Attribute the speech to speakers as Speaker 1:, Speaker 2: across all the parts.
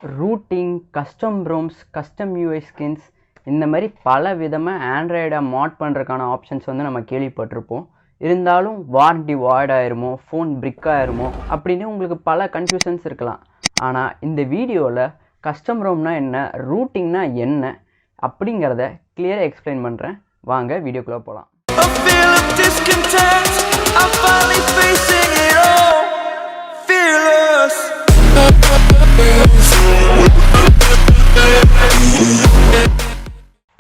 Speaker 1: Routing, custom ROMs, custom UI skins இந்த மாதிரி பல விதமாக ஆண்ட்ராய்டை மாட் பண்ணுறதுக்கான ஆப்ஷன்ஸ் வந்து நம்ம கேள்விப்பட்டிருப்போம். இருந்தாலும் வாரண்டி வாய்ட் ஆயிருமோ, ஃபோன் பிரிக் ஆயிருமோ அப்படின்னு உங்களுக்கு பல கன்ஃபியூஷன்ஸ் இருக்கலாம். ஆனால் இந்த வீடியோவில் கஸ்டம் ரோம்னா என்ன, ரூட்டிங்னா என்ன அப்படிங்கிறத கிளியராக எக்ஸ்பிளைன் பண்ணுறேன். வாங்க வீடியோக்குள்ளே போகலாம்.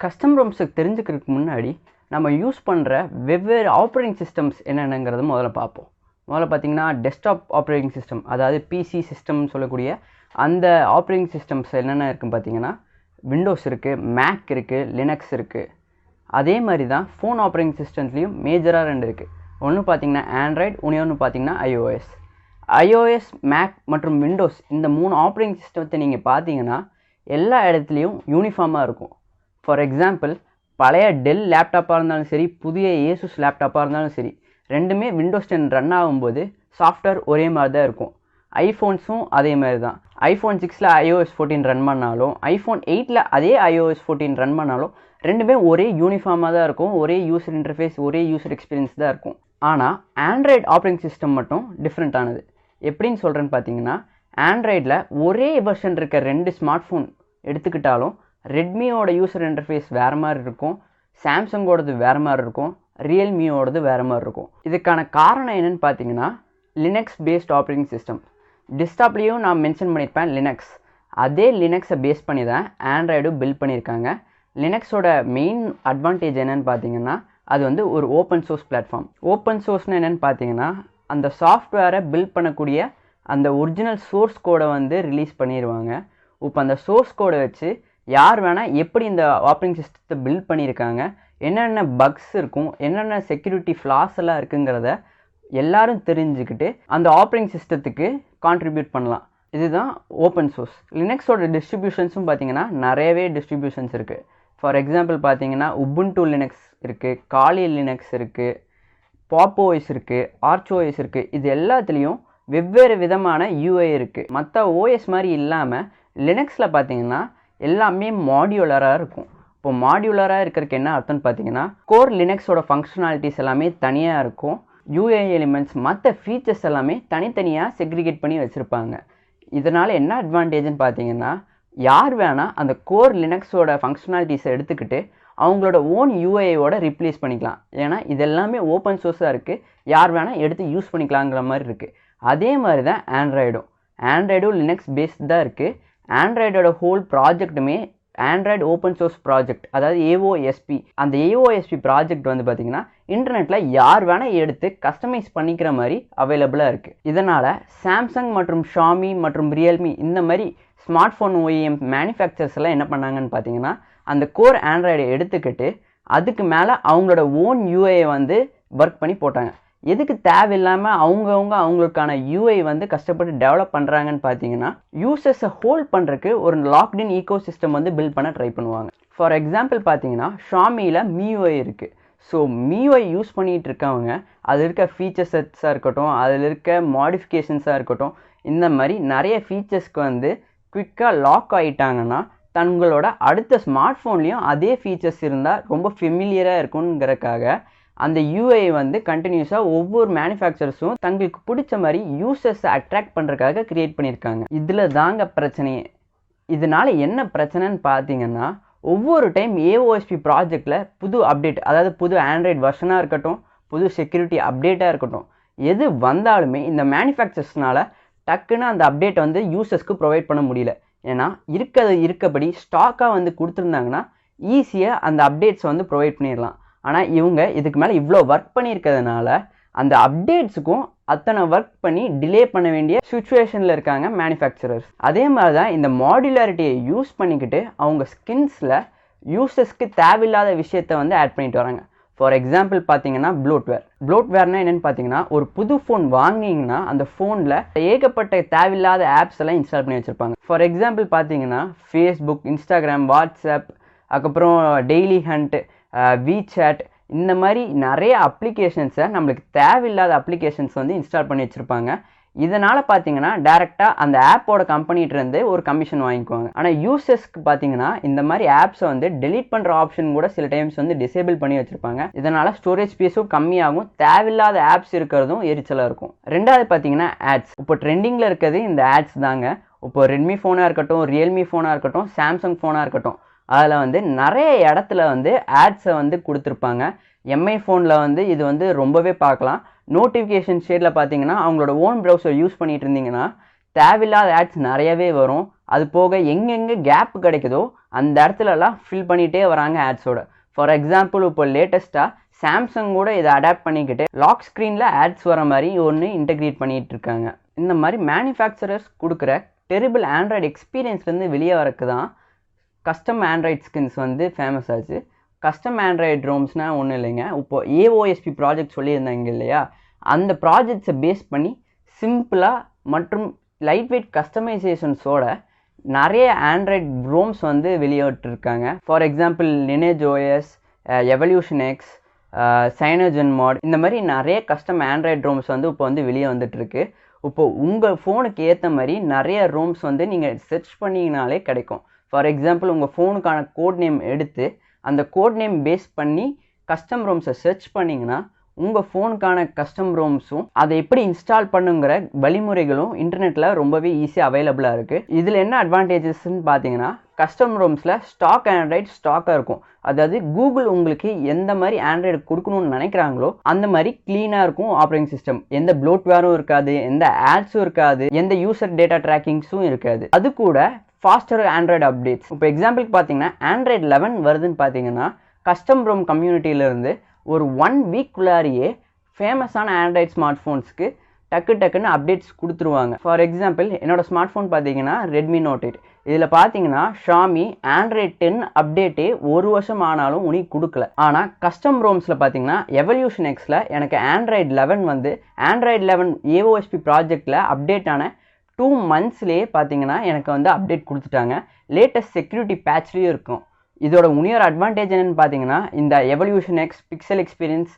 Speaker 1: கஸ்டம் ரோம்ஸுக்கு தெரிஞ்சுக்கிறதுக்கு முன்னாடி நம்ம யூஸ் பண்ணுற வெவ்வேறு ஆப்ரேட்டிங் சிஸ்டம்ஸ் என்னென்னங்கிறத முதல்ல பார்ப்போம். முதல்ல பார்த்தீங்கன்னா டெஸ்க்டாப் ஆப்ரேட்டிங் சிஸ்டம், அதாவது பிசி சிஸ்டம்னு சொல்லக்கூடிய அந்த ஆப்ரேட்டிங் சிஸ்டம்ஸ் என்னென்ன இருக்குன்னு பார்த்தீங்கன்னா விண்டோஸ் இருக்குது, மேக் இருக்குது, லினக்ஸ் இருக்குது. அதே மாதிரி தான் ஃபோன் ஆப்ரேட்டிங் சிஸ்டம்ஸ்லேயும் மேஜராக 2 இருக்குது. ஒன்று பார்த்தீங்கன்னா ஆண்ட்ராய்டு, இன்னொன்று பார்த்தீங்கன்னா ஐஓஎஸ், மேக் மற்றும் விண்டோஸ் இந்த 3 ஆப்ரேட்டிங் சிஸ்டத்தை நீங்கள் பார்த்தீங்கன்னா எல்லா இடத்துலையும் யூனிஃபார்மாக இருக்கும். ஃபார் எக்ஸாம்பிள், பழைய டெல் லேப்டாப்பாக இருந்தாலும் சரி, புதிய ஏசூஸ் லேப்டாப்பாக இருந்தாலும் சரி, ரெண்டுமே விண்டோஸ் 10 ரன் ஆகும்போது சாஃப்ட்வேர் ஒரே மாதிரி தான் இருக்கும். ஐஃபோன்ஸும் அதே மாதிரி தான். ஐஃபோன் 6ல் iOS 14 ரன் பண்ணாலும், ஐஃபோன் 8ல் அதே iOS 14 ரன் பண்ணாலும் ரெண்டுமே ஒரே யூனிஃபார்மாக தான் இருக்கும். ஒரே யூசர் இன்டர்ஃபேஸ், ஒரே யூசர் எக்ஸ்பீரியன்ஸ் தான் இருக்கும். ஆனால் ஆண்ட்ராய்டு ஆப்ரேட்டிங் சிஸ்டம் மட்டும் டிஃப்ரெண்ட்டானது. எப்படின்னு சொல்கிறேன்னு பார்த்தீங்கன்னா, ஆண்ட்ராய்டில் ஒரே வெர்ஷன் இருக்க 2 ஸ்மார்ட் ஃபோன் எடுத்துக்கிட்டாலும் ரெட்மியோட யூசர் இன்டர்ஃபேஸ் வேறு மாதிரி இருக்கும், சாம்சங்கோடது வேறு மாதிரி இருக்கும், ரியல்மியோடது வேறு மாதிரி இருக்கும். இதுக்கான காரணம் என்னென்னு பார்த்தீங்கன்னா லினக்ஸ் பேஸ்ட் ஆப்ரேட்டிங் சிஸ்டம். டெஸ்க்டாப்லேயும் நான் மென்ஷன் பண்ணியிருப்பேன் லினக்ஸ். அதே லினக்ஸை பேஸ் பண்ணி தான் ஆண்ட்ராய்டும் பில்ட் பண்ணியிருக்காங்க. லினக்ஸோட மெயின் அட்வான்டேஜ் என்னென்னு பார்த்தீங்கன்னா அது வந்து ஒரு ஓப்பன் சோர்ஸ் பிளாட்ஃபார்ம். ஓப்பன் சோர்ஸ்னு என்னென்னு பார்த்தீங்கன்னா அந்த சாஃப்ட்வேரை பில்ட் பண்ணக்கூடிய அந்த ஒரிஜினல் சோர்ஸ் கோடை வந்து ரிலீஸ் பண்ணிடுவாங்க. இப்போ அந்த சோர்ஸ் கோடை வச்சு யார் வேணால் எப்படி இந்த ஆப்ரேட்டிங் சிஸ்டத்தை பில்ட் பண்ணியிருக்காங்க, என்னென்ன பக்ஸ் இருக்கும், என்னென்ன செக்யூரிட்டி ஃப்ளாஸ் எல்லாம் இருக்குங்கிறத எல்லாரும் தெரிஞ்சுக்கிட்டு அந்த ஆப்ரேட்டிங் சிஸ்டத்துக்கு கான்ட்ரிபியூட் பண்ணலாம். இதுதான் ஓப்பன் சோர்ஸ். லினக்ஸோட டிஸ்ட்ரிபியூஷன்ஸும் பார்த்தீங்கன்னா நிறையவே டிஸ்ட்ரிபியூஷன்ஸ் இருக்குது. ஃபார் எக்ஸாம்பிள் பார்த்தீங்கன்னா உபுண்டு லினக்ஸ் இருக்குது, காலி லினக்ஸ் இருக்குது, பாப்ஓஎஸ் இருக்குது, ஆர்ச்ஓஎஸ் இருக்குது. இது எல்லாத்துலேயும் வெவ்வேறு விதமான யூஐ இருக்குது. மற்ற ஓஎஸ் மாதிரி இல்லாமல் லினக்ஸில் பார்த்தீங்கன்னா எல்லாமே மாடியுலராக இருக்கும். இப்போ மாடியுலராக இருக்கிறதுக்கு என்ன அர்த்தம்னு பார்த்தீங்கன்னா கோர் லினக்ஸோட ஃபங்க்ஷனாலிட்டிஸ் எல்லாமே தனியாக இருக்கும். யூஐ எலிமெண்ட்ஸ், மற்ற ஃபீச்சர்ஸ் எல்லாமே தனித்தனியாக செக்ரிகேட் பண்ணி வச்சுருப்பாங்க. இதனால் என்ன அட்வான்டேஜ்னு பார்த்தீங்கன்னா யார் வேணால் அந்த கோர் லினக்ஸோட ஃபங்க்ஷனாலிட்டிஸை எடுத்துக்கிட்டு அவங்களோட ஓன் யூஐயோட ரீப்ளேஸ் பண்ணிக்கலாம். ஏன்னா இதெல்லாமே ஓப்பன் சோர்ஸாக இருக்குது, யார் வேணால் எடுத்து யூஸ் பண்ணிக்கலாங்கிற மாதிரி இருக்குது. அதே மாதிரி தான் ஆண்ட்ராய்டும் லினக்ஸ் பேஸ்ட் தான் இருக்குது. ஆண்ட்ராய்டோட ஹோல் ப்ராஜெக்ட்டுமே ஆண்ட்ராய்டு ஓப்பன் சோர்ஸ் ப்ராஜெக்ட், அதாவது ஏஓஎஸ்பி. அந்த ஏஓஎஸ்பி ப்ராஜெக்ட் வந்து பார்த்திங்கன்னா இன்டர்நெட்டில் யார் வேணால் எடுத்து கஸ்டமைஸ் பண்ணிக்கிற மாதிரி அவைலபிளாக இருக்குது. இதனால் சாம்சங் மற்றும் ஷாமி மற்றும் ரியல்மி இந்த மாதிரி ஸ்மார்ட் ஃபோன் ஓஇஎம் மேனுஃபேக்சர்ஸ் எல்லாம் என்ன பண்ணாங்கன்னு பார்த்தீங்கன்னா அந்த கோர் ஆண்ட்ராய்டை எடுத்துக்கிட்டு அதுக்கு மேலே அவங்களோட ஓன் யூஐயை வந்து ஒர்க் பண்ணி போட்டாங்க. எதுக்கு தேவையில்லாமல் அவங்களுக்கான யூஐ வந்து கஷ்டப்பட்டு டெவலப் பண்ணுறாங்கன்னு பார்த்தீங்கன்னா யூசர்ஸை ஹோல்ட் பண்ணுறதுக்கு ஒரு லாக்டின் ஈகோ சிஸ்டம் வந்து பில்ட் பண்ண ட்ரை பண்ணுவாங்க. ஃபார் எக்ஸாம்பிள் பார்த்தீங்கன்னா ஷாமியில் மியூஐ இருக்குது. ஸோ மியூஐ யூஸ் பண்ணிகிட்டு இருக்கவங்க அதில் இருக்க ஃபீச்சர் செட்ஸாக இருக்கட்டும், அதில் இருக்க மாடிஃபிகேஷன்ஸாக இருக்கட்டும், இந்த மாதிரி நிறைய ஃபீச்சர்ஸ்க்கு வந்து குவிக்காக லாக் ஆகிட்டாங்கன்னா தங்களோட அடுத்த ஸ்மார்ட் ஃபோன்லேயும் அதே ஃபீச்சர்ஸ் இருந்தால் ரொம்ப ஃபெமிலியராக இருக்குங்கிறதுக்காக அந்த யூஐ வந்து கண்டினியூஸாக ஒவ்வொரு மேனுஃபேக்சரர்ஸும் தங்களுக்கு பிடிச்ச மாதிரி யூசர்ஸை அட்ராக்ட் பண்ணுறதுக்காக க்ரியேட் பண்ணியிருக்காங்க. இதில் தாங்க பிரச்சனையே. இதனால் என்ன பிரச்சனைன்னு பார்த்தீங்கன்னா ஒவ்வொரு டைம் ஏஓஎஸ்பி ப்ராஜெக்டில் புது அப்டேட், அதாவது புது ஆண்ட்ராய்டு வெர்ஷனாக இருக்கட்டும், புது செக்யூரிட்டி அப்டேட்டாக இருக்கட்டும், எது வந்தாலுமே இந்த மேனுஃபேக்சர்ஸ்னால் டக்குன்னு அந்த அப்டேட்டை வந்து யூசர்ஸ்க்கு ப்ரொவைட் பண்ண முடியல. ஏன்னா இருக்கபடி ஸ்டாக்காக வந்து கொடுத்துருந்தாங்கன்னா ஈஸியாக அந்த அப்டேட்ஸை வந்து ப்ரொவைட் பண்ணிடலாம். ஆனால் இவங்க இதுக்கு மேலே இவ்வளோ ஒர்க் பண்ணியிருக்கிறதுனால அந்த அப்டேட்ஸுக்கும் அத்தனை ஒர்க் பண்ணி டிலே பண்ண வேண்டிய சுச்சுவேஷனில் இருக்காங்க மேனுஃபேக்சரர்ஸ். அதே மாதிரி தான் இந்த மாடுலாரிட்டியை யூஸ் பண்ணிக்கிட்டு அவங்க ஸ்கின்ஸில் யூசர்ஸ்க்கு தேவையில்லாத விஷயத்தை வந்து ஆட் பண்ணிட்டு வராங்க. ஃபார் எக்ஸாம்பிள் பார்த்தீங்கன்னா ப்ளோட்வேர்னா என்னென்னு பார்த்தீங்கன்னா ஒரு புது ஃபோன் வாங்கினீங்கன்னா அந்த ஃபோனில் ஏகப்பட்ட தேவையில்லாத ஆப்ஸ் எல்லாம் இன்ஸ்டால் பண்ணி வச்சுருப்பாங்க. ஃபார் எக்ஸாம்பிள் பார்த்தீங்கன்னா ஃபேஸ்புக், இன்ஸ்டாகிராம், வாட்ஸ்அப், அதுக்கப்புறம் டெய்லி ஹண்ட், விசாட், இந்த மாதிரி நிறைய அப்ளிகேஷன்ஸை நம்மளுக்கு தேவையில்லாத அப்ளிகேஷன்ஸ் வந்து இன்ஸ்டால் பண்ணி வச்சுருப்பாங்க. இதனால் பார்த்தீங்கன்னா டேரெக்டாக அந்த ஆப்போட கம்பெனிகிட்டேருந்து ஒரு கமிஷன் வாங்கிக்குவாங்க. ஆனால் யூசர்ஸ்க்கு பார்த்தீங்கன்னா இந்த மாதிரி ஆப்ஸை வந்து டெலீட் பண்ணுற ஆப்ஷன் கூட சில டைம்ஸ் வந்து டிசேபிள் பண்ணி வச்சுருப்பாங்க. இதனால் ஸ்டோரேஜ் ஸ்பேஸும் கம்மியாகும், தேவையில்லாத ஆப்ஸ் இருக்கிறதும் எரிச்சலாக இருக்கும். ரெண்டாவது பார்த்தீங்கன்னா ஆட்ஸ். இப்போ ட்ரெண்டிங்கில் இருக்கிறது இந்த ஆட்ஸ் தாங்க. இப்போ ரெட்மி ஃபோனாக இருக்கட்டும், ரியல்மி ஃபோனாக இருக்கட்டும், சாம்சங் ஃபோனாக இருக்கட்டும், அதில் வந்து நிறைய இடத்துல வந்து ஆட்ஸை வந்து கொடுத்துருப்பாங்க. எம்ஐ ஃபோனில் வந்து இது வந்து ரொம்பவே பார்க்கலாம். நோட்டிஃபிகேஷன் ஷேடில் பார்த்தீங்கன்னா அவங்களோட ஓன் ப்ரௌசர் யூஸ் பண்ணிட்டு இருந்தீங்கன்னா தேவையில்லாத ஆட்ஸ் நிறையவே வரும். அது போக எங்கெங்கே கேப் கிடைக்குதோ அந்த இடத்துலலாம் ஃபில் பண்ணிகிட்டே வராங்க ஆட்ஸோட. ஃபார் எக்ஸாம்பிள் இப்போ லேட்டஸ்ட்டாக சாம்சங் கூட இதை அடாப்ட் பண்ணிக்கிட்டு லாக் ஸ்க்ரீனில் ஆட்ஸ் வர மாதிரி ஒன்று இன்டெகிரேட் பண்ணிகிட்டு இருக்காங்க. இந்த மாதிரி மேனுஃபேக்சரர்ஸ் கொடுக்குற டெரிபிள் ஆண்ட்ராய்டு எக்ஸ்பீரியன்ஸ்லேருந்து வெளியே வரக்கு தான் கஸ்டம் ஆண்ட்ராய்டு ஸ்கின்ஸ் வந்து ஃபேமஸ் ஆச்சு. கஸ்டம் ஆண்ட்ராய்டு ரோம்ஸ்னால் ஒன்றும் இல்லைங்க, இப்போ ஏஓஎஸ்பி ப்ராஜெக்ட் சொல்லியிருந்தாங்க இல்லையா, அந்த ப்ராஜெக்ட்ஸை பேஸ் பண்ணி சிம்பிளாக மற்றும் லைட் வெயிட் கஸ்டமைசேஷன்ஸோட நிறைய ஆண்ட்ராய்டு ரோம்ஸ் வந்து வெளியிட்டிருக்காங்க. For example Lineage OS, Evolution X, CyanogenMod, இந்த மாதிரி நிறைய கஸ்டம் ஆண்ட்ராய்டு ரோம்ஸ் வந்து இப்போ வந்து வெளியே வந்துட்டுருக்கு. இப்போது உங்கள் ஃபோனுக்கு ஏற்ற மாதிரி நிறைய ரோம்ஸ் வந்து நீங்கள் சர்ச் பண்ணிங்கனாலே கிடைக்கும். ஃபார் எக்ஸாம்பிள் உங்கள் ஃபோனுக்கான கோட் நேம் எடுத்து அந்த கோட் நேம் பேஸ் பண்ணி கஸ்டம் ரோம்ஸை சர்ச் பண்ணிங்கன்னா உங்கள் ஃபோனுக்கான கஸ்டம் ரோம்ஸும் அதை எப்படி இன்ஸ்டால் பண்ணுங்கிற வழிமுறைகளும் இன்டர்நெட்டில் ரொம்பவே ஈஸியாக அவைலபிளாக இருக்குது. இதில் என்ன அட்வான்டேஜஸ்ன்னு பார்த்தீங்கன்னா கஸ்டம் ரோம்ஸில் ஸ்டாக் ஆண்ட்ராய்டு ஸ்டாக்காக இருக்கும். அதாவது கூகுள் உங்களுக்கு எந்த மாதிரி ஆண்ட்ராய்டு கொடுக்கணும்னு நினைக்கிறாங்களோ அந்த மாதிரி க்ளீனாக இருக்கும் ஆப்ரேட்டிங் சிஸ்டம். எந்த ப்ளோட்வேரும் இருக்காது, எந்த ஆட்ஸும் இருக்காது, எந்த யூசர் டேட்டா ட்ராக்கிங்ஸும் இருக்காது. அது கூட ஃபாஸ்டர் ஆண்ட்ராய்டு அப்டேட்ஸ். இப்போ எக்ஸாம்பிளுக்கு பார்த்தீங்கன்னா ஆண்ட்ராய்டு 11 வருதுன்னு பார்த்தீங்கன்னா கஸ்டம் ரோம் கம்யூனிட்டியிலேருந்து ஒரு 1 வீக்குள்ளாரியே ஃபேமஸான ஆண்ட்ராய்டு ஸ்மார்ட் ஃபோன்ஸ்க்கு டக்குன்னு அப்டேட்ஸ் கொடுத்துருவாங்க. ஃபார் எக்ஸாம்பிள் என்னோட ஸ்மார்ட் ஃபோன் பார்த்தீங்கன்னா ரெட்மி நோட் 8. இதில் பார்த்தீங்கன்னா ஷாமி ஆண்ட்ராய்டு 10 அப்டேட்டே 1 வருஷம் ஆனாலும் உனக்கு கொடுக்கல. ஆனால் கஸ்டம் ரோம்ஸில் பார்த்தீங்கன்னா எவல்யூஷன் எக்ஸில் எனக்கு ஆண்ட்ராய்டு 11 வந்து ஆண்ட்ராய்டு 11 ஏஓஎஸ்பி ப்ராஜெக்டில் அப்டேட் ஆன 2 monthsலேயே பார்த்தீங்கன்னா எனக்கு வந்து அப்டேட் கொடுத்துட்டாங்க. லேட்டஸ்ட் செக்யூரிட்டி பேட்ச்லேயும் இருக்கும். இதோட இன்னொரு அட்வான்டேஜ் என்னென்னு பார்த்தீங்கன்னா இந்த எவல்யூஷன் எக்ஸ், பிக்சல் எக்ஸ்பீரியன்ஸ்,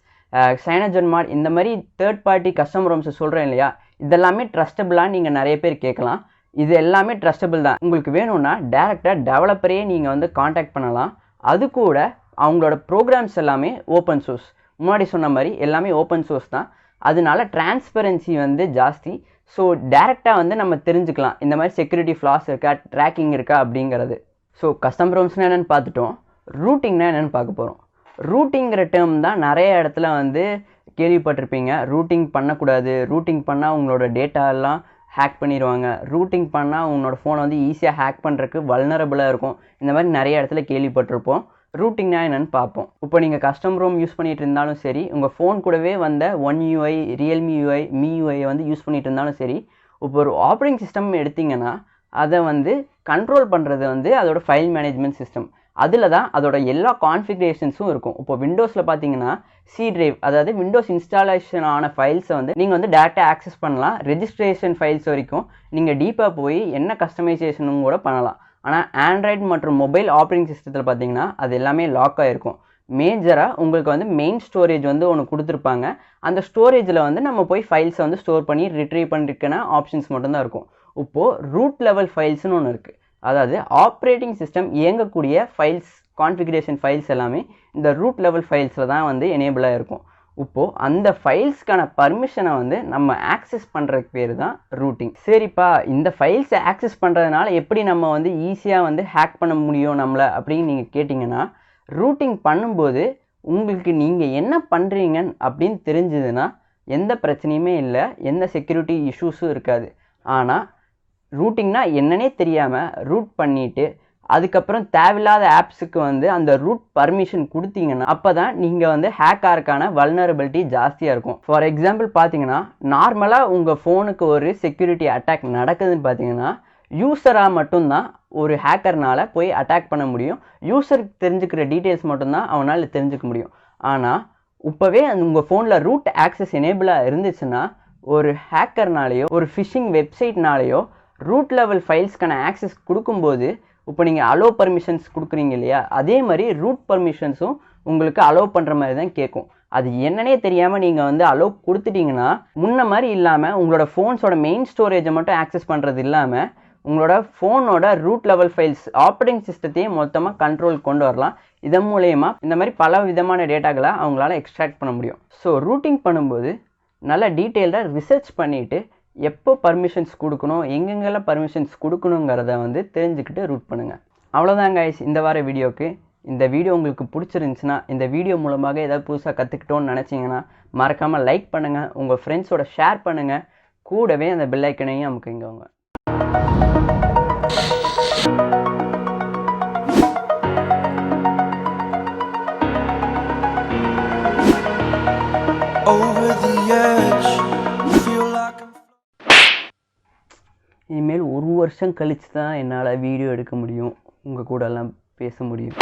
Speaker 1: சைனோஜன் மாட், இந்த மாதிரி தேர்ட் பார்ட்டி கஸ்டம் ரோம்ஸை சொல்கிறேன் இல்லையா, இதெல்லாமே ட்ரஸ்டபுளாக நீங்கள் நிறைய பேர் கேட்கலாம். இது எல்லாமே ட்ரஸ்டபுள் தான். உங்களுக்கு வேணும்னா டேரெக்டாக டெவலப்பரையே நீங்கள் வந்து காண்டாக்ட் பண்ணலாம். அது கூட அவங்களோட ப்ரோக்ராம்ஸ் எல்லாமே ஓப்பன் சோர்ஸ். முன்னாடி சொன்ன மாதிரி எல்லாமே ஓப்பன் சோர்ஸ் தான். அதனால டிரான்ஸ்பரன்சி வந்து ஜாஸ்தி. ஸோ டேரெக்டாக வந்து நம்ம தெரிஞ்சுக்கலாம் இந்த மாதிரி செக்யூரிட்டி ஃப்ளாஸ் இருக்கா, ட்ராக்கிங் இருக்கா அப்படிங்கிறது. ஸோ கஸ்டம் ரோம்ஸ்னால் என்னென்னு பார்த்துட்டோம். ரூட்டிங்னா என்னென்னு பார்க்க போகிறோம். ரூட்டிங்கிற டேர்ம் தான் நிறைய இடத்துல வந்து கேள்விப்பட்டிருப்பீங்க. ரூட்டிங் பண்ணக்கூடாது, ரூட்டிங் பண்ணால் உங்களோட டேட்டா எல்லாம் ஹேக் பண்ணிடுவாங்க, ரூட்டிங் பண்ணால் உங்களோட ஃபோனை வந்து ஈஸியாக ஹேக் பண்ணுறதுக்கு வல்னரபுளாக இருக்கும், இந்த மாதிரி நிறைய இடத்துல கேள்விப்பட்டிருப்போம். ரூட்டிங்னா என்னென்னு பார்ப்போம். இப்போ நீங்கள் கஸ்டம் ரோம் யூஸ் பண்ணிகிட்டு இருந்தாலும் சரி, உங்கள் ஃபோன் கூடவே வந்த One UI, Realme UI, Mi யூஐயை வந்து யூஸ் பண்ணிகிட்டு இருந்தாலும் சரி, இப்போ ஒரு ஆப்ரேட்டிங் சிஸ்டம் எடுத்திங்கன்னா அதை வந்து கண்ட்ரோல் பண்ணுறது வந்து அதோட ஃபைல் மேனேஜ்மெண்ட் சிஸ்டம். அதில் தான் அதோட எல்லா கான்ஃபிகரேஷன்ஸும் இருக்கும். இப்போ விண்டோஸில் பார்த்தீங்கன்னா சி டிரைவ், அதாவது விண்டோஸ் இன்ஸ்டாலேஷன் ஆன ஃபைல்ஸை வந்து நீங்கள் வந்து டேரெக்டாக ஆக்சஸ் பண்ணலாம். ரெஜிஸ்ட்ரேஷன் ஃபைல்ஸ் வரைக்கும் நீங்கள் டீப்பாக போய் என்ன கஸ்டமைசேஷனும் கூட பண்ணலாம். ஆனால் ஆண்ட்ராய்டு மற்றும் மொபைல் ஆப்ரேட்டிங் சிஸ்டத்தில் பார்த்தீங்கன்னா அது எல்லாமே லாக் ஆகிருக்கும். மேஜராக உங்களுக்கு வந்து மெயின் ஸ்டோரேஜ் வந்து ஒன்று கொடுத்துருப்பாங்க. அந்த ஸ்டோரேஜில் வந்து நம்ம போய் ஃபைல்ஸை வந்து ஸ்டோர் பண்ணி ரிட்ரீவ் பண்ணிருக்கான ஆப்ஷன்ஸ் மட்டும்தான் இருக்கும். இப்போது ரூட் லெவல் ஃபைல்ஸ்னு ஒன்று இருக்குது. அதாவது ஆப்ரேட்டிங் சிஸ்டம் இயங்கக்கூடிய ஃபைல்ஸ், கான்ஃபிகரேஷன் ஃபைல்ஸ் எல்லாமே இந்த ரூட் லெவல் ஃபைல்ஸில் தான் வந்து எனேபிளாக இருக்கும். இப்போது அந்த ஃபைல்ஸ்க்கான பர்மிஷனை வந்து நம்ம ஆக்சஸ் பண்ணுறதுக்கு பேர் தான் ரூட்டிங். சரிப்பா, இந்த ஃபைல்ஸை ஆக்சஸ் பண்ணுறதுனால எப்படி நம்ம வந்து ஈஸியாக வந்து ஹேக் பண்ண முடியும் நம்மளை அப்படின்னு நீங்கள் கேட்டிங்கன்னா, ரூட்டிங் பண்ணும்போது உங்களுக்கு நீங்கள் என்ன பண்ணுறீங்க அப்படின்னு தெரிஞ்சதுன்னா எந்த பிரச்சனையுமே இல்லை, எந்த செக்யூரிட்டி இஷ்யூஸும் இருக்காது. ஆனால் ரூட்டிங்னா என்னன்னே தெரியாமல் ரூட் பண்ணிவிட்டு அதுக்கப்புறம் தேவையில்லாத ஆப்ஸுக்கு வந்து அந்த ரூட் பர்மிஷன் கொடுத்தீங்கன்னா அப்போ தான் நீங்கள் வந்து ஹேக் ஆகிறதுக்கான வல்னரபிலிட்டி ஜாஸ்தியாக இருக்கும். ஃபார் எக்ஸாம்பிள் பார்த்தீங்கன்னா, நார்மலாக உங்கள் ஃபோனுக்கு ஒரு செக்யூரிட்டி அட்டாக் நடக்குதுன்னு பார்த்தீங்கன்னா யூஸராக மட்டும்தான் ஒரு ஹேக்கர்னால் போய் அட்டாக் பண்ண முடியும். யூஸருக்கு தெரிஞ்சுக்கிற டீட்டெயில்ஸ் மட்டும்தான் அவனால் தெரிஞ்சுக்க முடியும். ஆனால் இப்போவே உங்கள் ஃபோனில் ரூட் ஆக்சஸ் எனேபிளாக இருந்துச்சுன்னா ஒரு ஹேக்கர்னாலேயோ ஒரு ஃபிஷிங் வெப்சைட்னாலேயோ ரூட் லெவல் ஃபைல்ஸ்க்கான ஆக்சஸ் கொடுக்கும்போது இப்போ நீங்கள் அலோவ் பர்மிஷன்ஸ் கொடுக்குறீங்க இல்லையா, அதே மாதிரி ரூட் பர்மிஷன்ஸும் உங்களுக்கு அலோவ் பண்ணுற மாதிரி தான் கேட்கும். அது என்னன்னே தெரியாமல் நீங்கள் வந்து அலோவ் கொடுத்துட்டிங்கன்னா முன்ன மாதிரி இல்லாமல் உங்களோட ஃபோன்ஸோட மெயின் ஸ்டோரேஜை மட்டும் ஆக்சஸ் பண்ணுறது இல்லாமல் உங்களோட ஃபோனோட ரூட் லெவல் ஃபைல்ஸ் ஆப்ரேட்டிங் சிஸ்டத்தையும் மொத்தமாக கண்ட்ரோல் கொண்டு வரலாம். இதன் மூலயமா இந்த மாதிரி பல விதமான டேட்டாக்களை அவங்களால எக்ஸ்ட்ராக்ட் பண்ண முடியும். ஸோ ரூட்டிங் பண்ணும்போது நல்லா டீட்டெயில்டாக ரிசர்ச் பண்ணிவிட்டு எப்போ பர்மிஷன்ஸ் கொடுக்கணும், எங்கெங்கெல்லாம் பர்மிஷன்ஸ் கொடுக்கணுங்கிறத வந்து தெரிஞ்சுக்கிட்டு ரூட் பண்ணுங்கள். அவ்வளோதான் கைஸ் இந்த வார வீடியோக்கு. இந்த வீடியோ உங்களுக்கு பிடிச்சிருந்துச்சுன்னா, இந்த வீடியோ மூலமாக ஏதாவது புதுசாக கற்றுக்கிட்டோன்னு நினச்சிங்கன்னா மறக்காமல் லைக் பண்ணுங்கள், உங்கள் ஃப்ரெண்ட்ஸோட ஷேர் பண்ணுங்கள், கூடவே அந்த பெல் ஐக்கனையும் அமுக்குங்க. இனிமேல் 1 வருஷம் கழித்து தான் என்னால் வீடியோ எடுக்க முடியும், உங்கள் கூட எல்லாம் பேச முடியும்.